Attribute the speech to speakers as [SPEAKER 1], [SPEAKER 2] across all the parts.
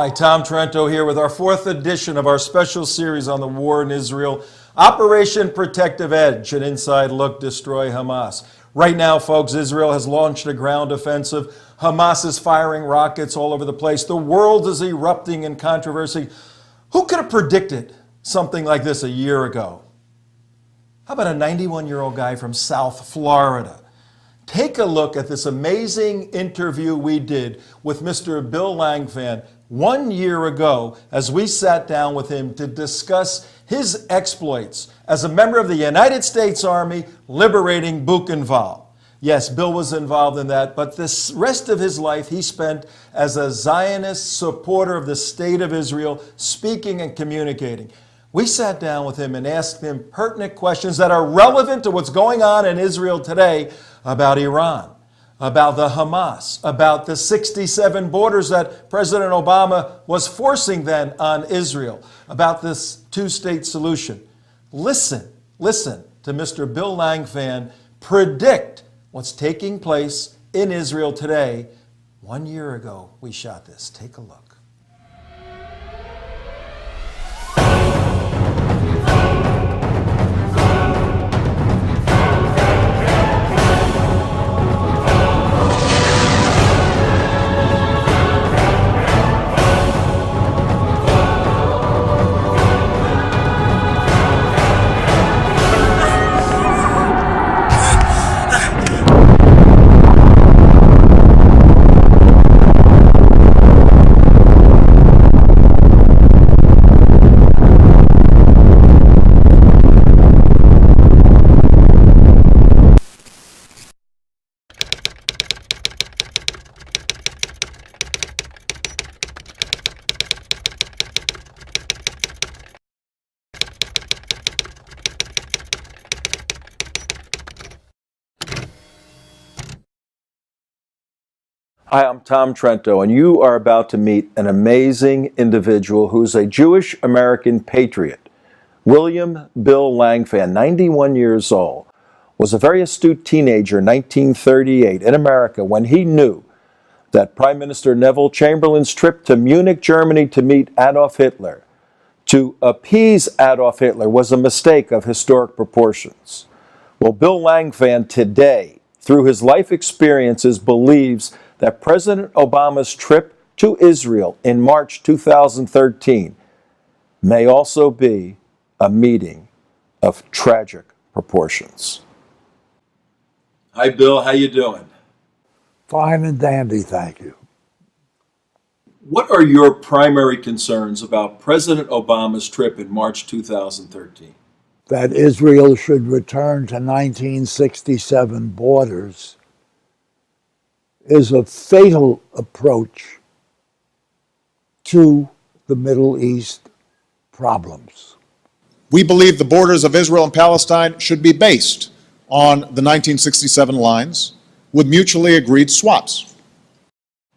[SPEAKER 1] Hi, Tom Trento here with our fourth edition of our special series on the war in Israel, Operation Protective Edge, an inside look, destroy Hamas. Right now, folks, Israel has launched a ground offensive. Hamas is firing rockets all over the place. The world is erupting in controversy. Who could have predicted something like this a year ago? How about a 91-year-old guy from South Florida? Take a look at this amazing interview we did with Mr. Bill Langfan 1 year ago as we sat down with him to discuss his exploits as a member of the United States Army liberating Buchenwald. Yes, Bill was involved in that, but the rest of his life he spent as a Zionist supporter of the State of Israel, speaking and communicating. We sat down with him and asked him pertinent questions that are relevant to what's going on in Israel today about Iran, about the Hamas, about the 67 borders that President Obama was forcing then on Israel, about this two-state solution. Listen to Mr. Bill Langfan predict what's taking place in Israel today. 1 year ago, we shot this. Take a look. Hi, I'm Tom Trento, and you are about to meet an amazing individual who's a Jewish American patriot. William Bill Langfan, 91 years old, was a very astute teenager in 1938 in America when he knew that Prime Minister Neville Chamberlain's trip to Munich, Germany to meet Adolf Hitler, to appease Adolf Hitler, was a mistake of historic proportions. Well, Bill Langfan today, through his life experiences, believes that President Obama's trip to Israel in March 2013 may also be a meeting of tragic proportions. Hi, Bill. How you doing?
[SPEAKER 2] Fine and dandy, thank you.
[SPEAKER 1] What are your primary concerns about President Obama's trip in March 2013?
[SPEAKER 2] That Israel should return to 1967 borders is a fatal approach to the Middle East problems.
[SPEAKER 3] We believe the borders of Israel and Palestine should be based on the 1967 lines with mutually agreed swaps.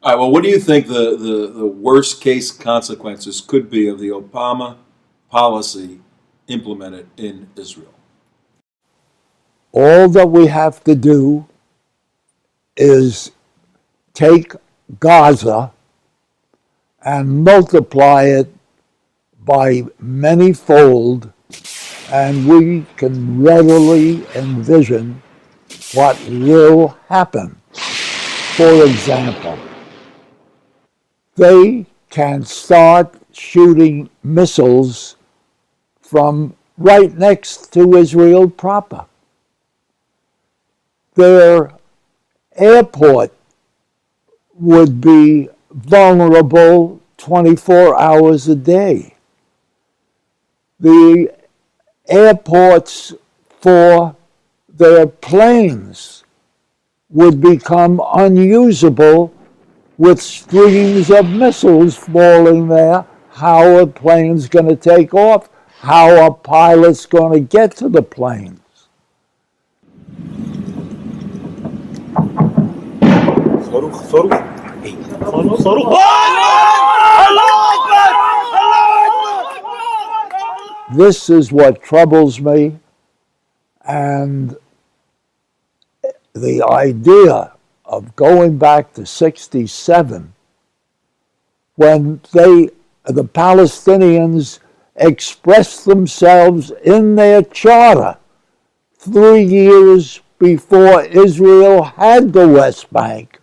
[SPEAKER 1] All right, well, what do you think the worst case consequences could be of the Obama policy implemented in Israel?
[SPEAKER 2] All that we have to do is take Gaza and multiply it by many-fold, and we can readily envision what will happen. For example, they can start shooting missiles from right next to Israel proper. Their airport would be vulnerable 24 hours a day. The airports for their planes would become unusable with streams of missiles falling there. How are planes going to take off? How are pilots going to get to the planes? This is what troubles me, and the idea of going back to 67 when the Palestinians expressed themselves in their charter 3 years before Israel had the West Bank.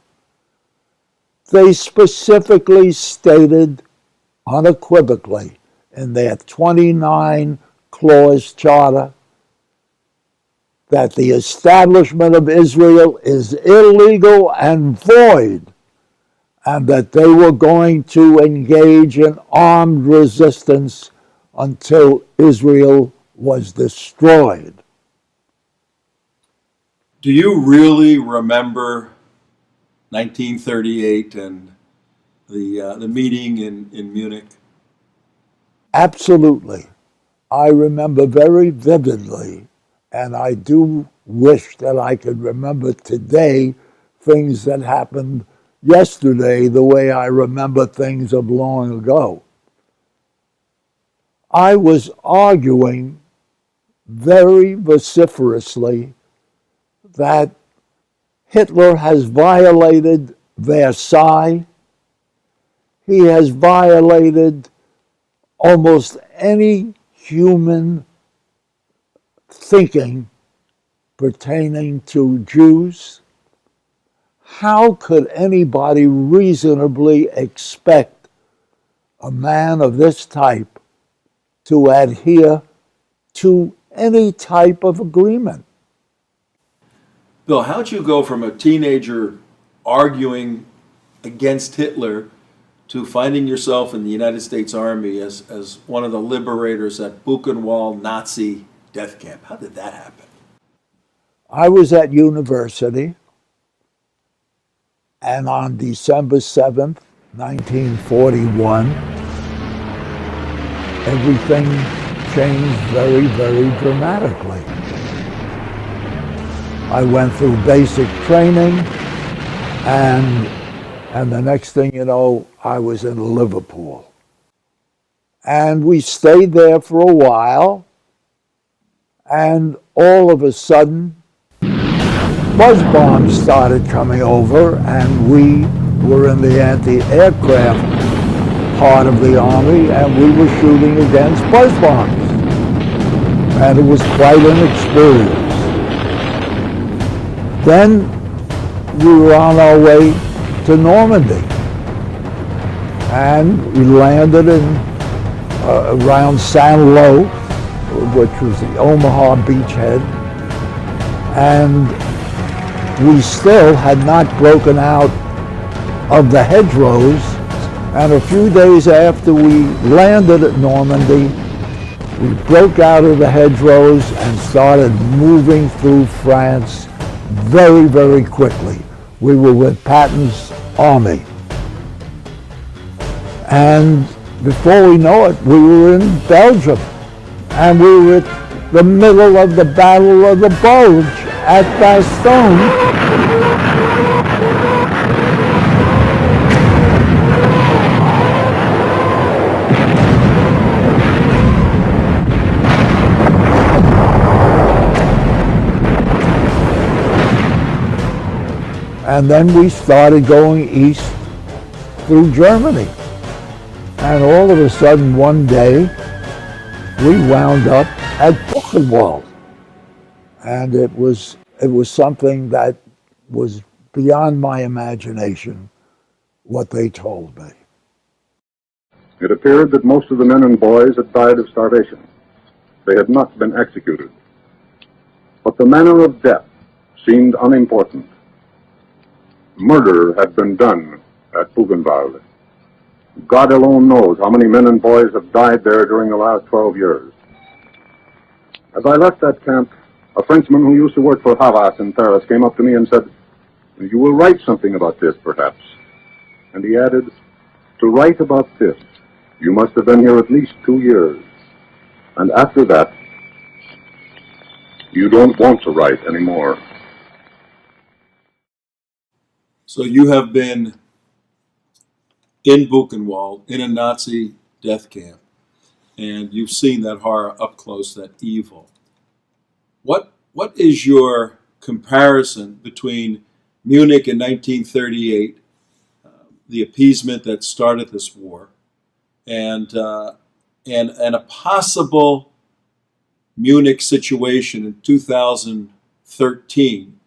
[SPEAKER 2] They specifically stated unequivocally in their 29-clause charter that the establishment of Israel is illegal and void, and that they were going to engage in armed resistance until Israel was destroyed.
[SPEAKER 1] Do you really remember 1938 and the meeting in Munich?
[SPEAKER 2] Absolutely. I remember very vividly, and I do wish that I could remember today things that happened yesterday the way I remember things of long ago. I was arguing very vociferously that Hitler has violated Versailles. He has violated almost any human thinking pertaining to Jews. How could anybody reasonably expect a man of this type to adhere to any type of agreement?
[SPEAKER 1] Bill, how'd you go from a teenager arguing against Hitler to finding yourself in the United States Army as one of the liberators at Buchenwald Nazi death camp? How did that happen?
[SPEAKER 2] I was at university, and on December 7th, 1941, everything changed very, very dramatically. I went through basic training, and the next thing you know, I was in Liverpool. And we stayed there for a while, and all of a sudden, buzz bombs started coming over, and we were in the anti-aircraft part of the Army, and we were shooting against buzz bombs. And it was quite an experience. Then we were on our way to Normandy, and we landed in around Saint-Lô, which was the Omaha beachhead, and we still had not broken out of the hedgerows. And a few days after we landed at Normandy, we broke out of the hedgerows and started moving through France very, very quickly. We were with Patton's army. And before we know it, we were in Belgium. And we were at the middle of the Battle of the Bulge at Bastogne. And then we started going east through Germany. And all of a sudden, one day, we wound up at Buchenwald. And it was something that was beyond my imagination, what they told me.
[SPEAKER 4] It appeared that most of the men and boys had died of starvation. They had not been executed. But the manner of death seemed unimportant. Murder had been done at Buchenwald. God alone knows how many men and boys have died there during the last 12 years. As I left that camp, a Frenchman who used to work for HAMAS in Paris came up to me and said, "You will write something about this, perhaps." And he added, "To write about this, you must have been here at least 2 years. And after that, you don't want to write anymore."
[SPEAKER 1] So you have been in Buchenwald, in a Nazi death camp, and you've seen that horror up close, that evil. What is your comparison between Munich in 1938, the appeasement that started this war, and a possible Munich situation in 2013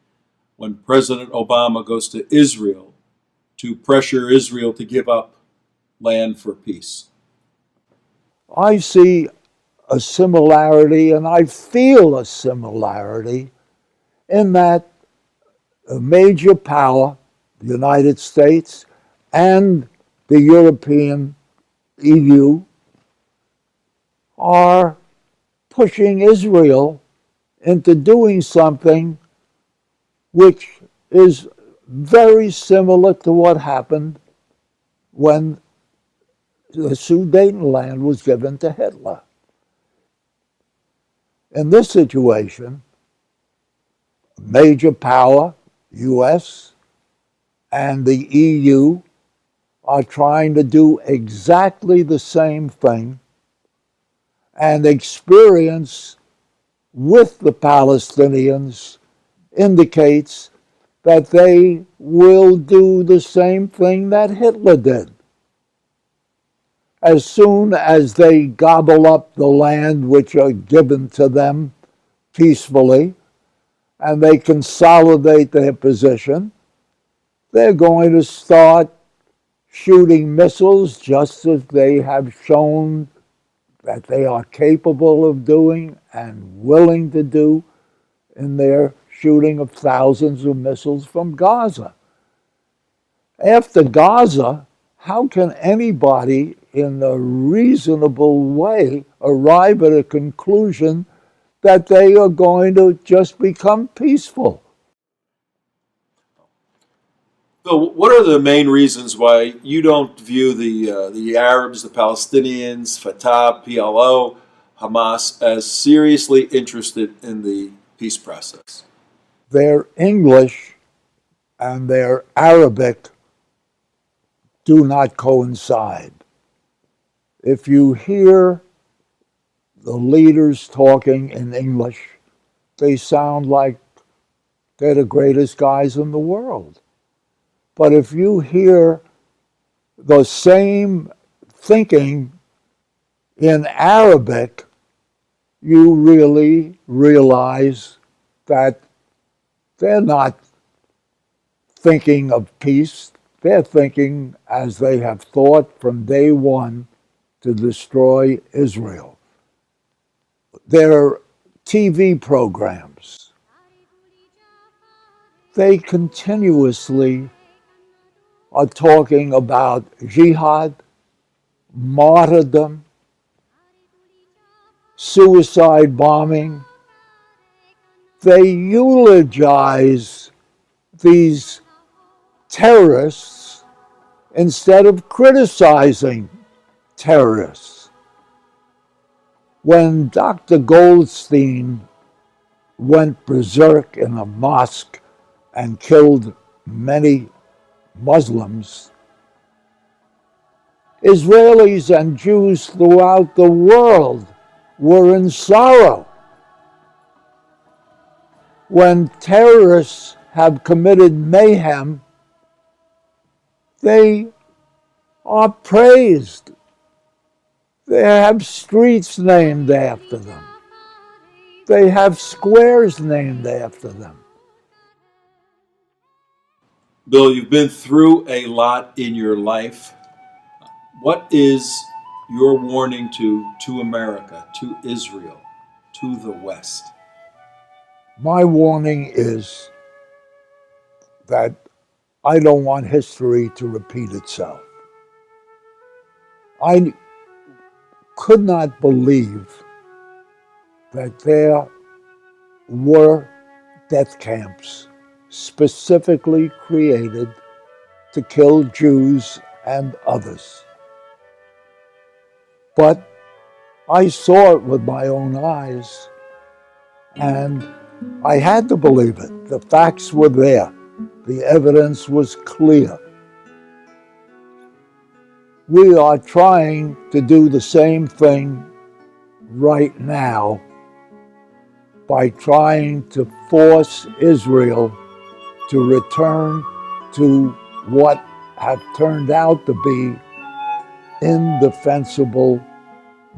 [SPEAKER 1] when President Obama goes to Israel to pressure Israel to give up land for peace?
[SPEAKER 2] I see a similarity, and I feel a similarity, in that a major power, the United States, and the European EU, are pushing Israel into doing something which is very similar to what happened when the Sudetenland was given to Hitler. In this situation, major power, US, and the EU are trying to do exactly the same thing, and experience with the Palestinians indicates that they will do the same thing that Hitler did. As soon as they gobble up the land which are given to them peacefully, and they consolidate their position, they're going to start shooting missiles, just as they have shown that they are capable of doing and willing to do in their shooting of thousands of missiles from Gaza. After Gaza, how can anybody in a reasonable way arrive at a conclusion that they are going to just become peaceful?
[SPEAKER 1] Bill, what are the main reasons why you don't view the Arabs, the Palestinians, Fatah, PLO, Hamas as seriously interested in the peace process?
[SPEAKER 2] Their English and their Arabic do not coincide. If you hear the leaders talking in English, they sound like they're the greatest guys in the world. But if you hear the same thinking in Arabic, you really realize that they're not thinking of peace. They're thinking, as they have thought from day one, to destroy Israel. Their TV programs, they continuously are talking about jihad, martyrdom, suicide bombing. They eulogize these terrorists instead of criticizing terrorists. When Dr. Goldstein went berserk in a mosque and killed many Muslims, Israelis and Jews throughout the world were in sorrow. When terrorists have committed mayhem, they are praised. They have streets named after them. They have squares named after them.
[SPEAKER 1] Bill, you've been through a lot in your life. What is your warning to America, to Israel, to the West?
[SPEAKER 2] My warning is that I don't want history to repeat itself. I could not believe that there were death camps specifically created to kill Jews and others. But I saw it with my own eyes, and I had to believe it. The facts were there. The evidence was clear. We are trying to do the same thing right now by trying to force Israel to return to what have turned out to be indefensible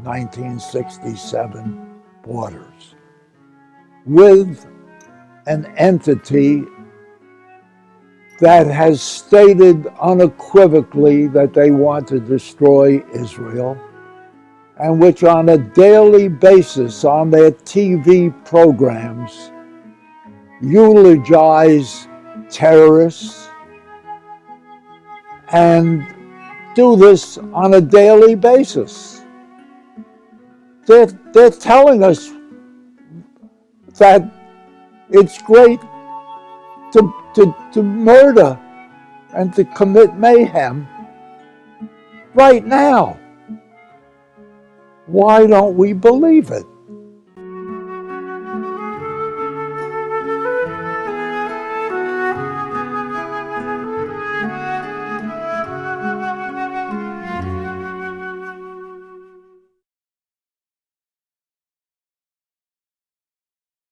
[SPEAKER 2] 1967 borders with an entity that has stated unequivocally that they want to destroy Israel, and which on a daily basis on their TV programs eulogize terrorists and do this on a daily basis. They're telling us that it's great to murder and to commit mayhem right now. Why don't we believe it?